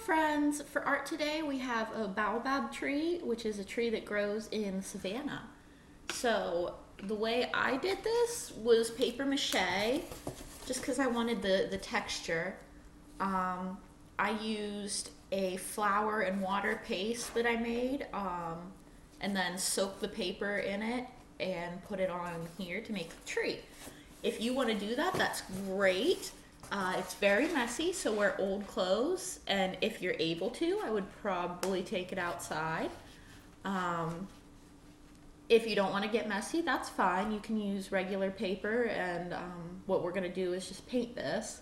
friends. For art today, we have a baobab tree, which is a tree that grows in Savannah. So the way I did this was paper mache, just because I wanted the texture. I used a flour and water paste that I made, and then soaked the paper in it and put it on here to make the tree. If you want to do that, that's great. It's very messy, so wear old clothes, and if you're able to, I would probably take it outside. If you don't want to get messy, that's fine. You can use regular paper, and what we're going to do is just paint this.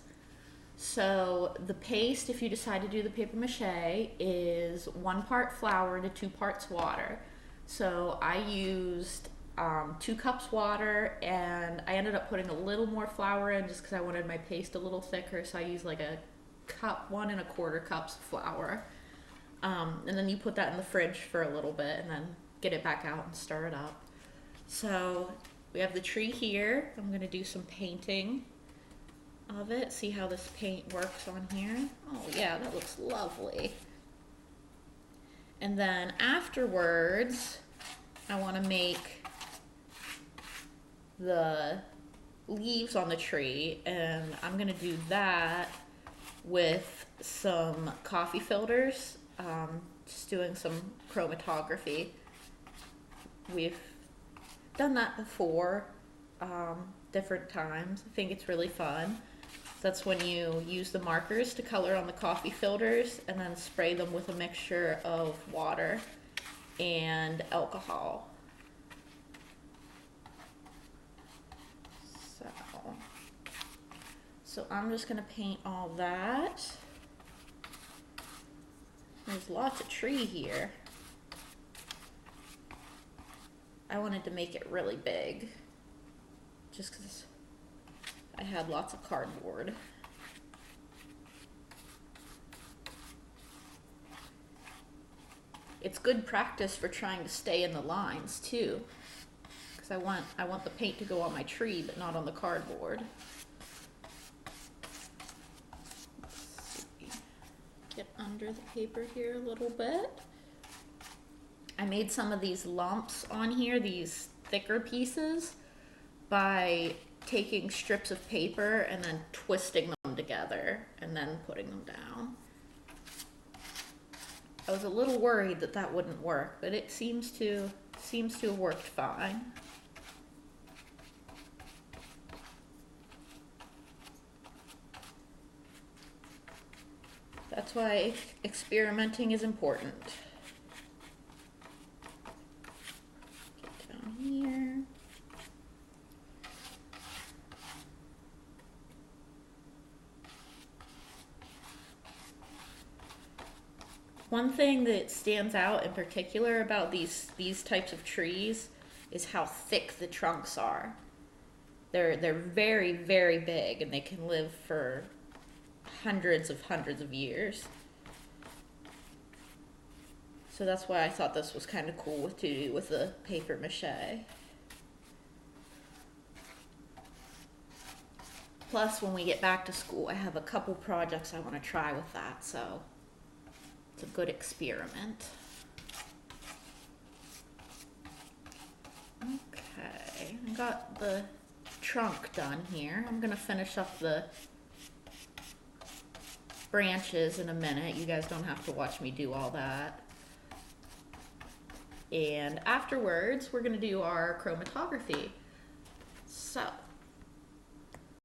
So the paste, if you decide to do the paper mache, is 1 part flour to 2 parts water. So I used 2 cups water, and I ended up putting a little more flour in just because I wanted my paste a little thicker. So I used like a cup, 1 1/4 cups of flour. And then you put that in the fridge for a little bit and then get it back out and stir it up. So we have the tree here. I'm going to do some painting of it, see how this paint works on here. Oh yeah, that looks lovely. And then afterwards, I want to make the leaves on the tree, and I'm going to do that with some coffee filters, just doing some chromatography. We've done that before, different times. I think it's really fun. That's when you use the markers to color on the coffee filters and then spray them with a mixture of water and alcohol. So I'm just gonna paint all that. There's lots of tree here. I wanted to make it really big, just because I had lots of cardboard. It's good practice for trying to stay in the lines too, because I want the paint to go on my tree but not on the cardboard. Let's see. Get under the paper here a little bit. I made some of these lumps on here, these thicker pieces, by taking strips of paper and then twisting them together and then putting them down. I was a little worried that that wouldn't work, but it seems to have worked fine. That's why experimenting is important. Get down here. One thing that stands out in particular about these types of trees is how thick the trunks are. They're very, very big, and they can live for hundreds of years. So that's why I thought this was kind of cool to do with the paper mache. Plus, when we get back to school, I have a couple projects I want to try with that, so it's a good experiment. Okay, I got the trunk done here. I'm gonna finish up the branches in a minute. You guys don't have to watch me do all that. And afterwards, we're gonna do our chromatography. So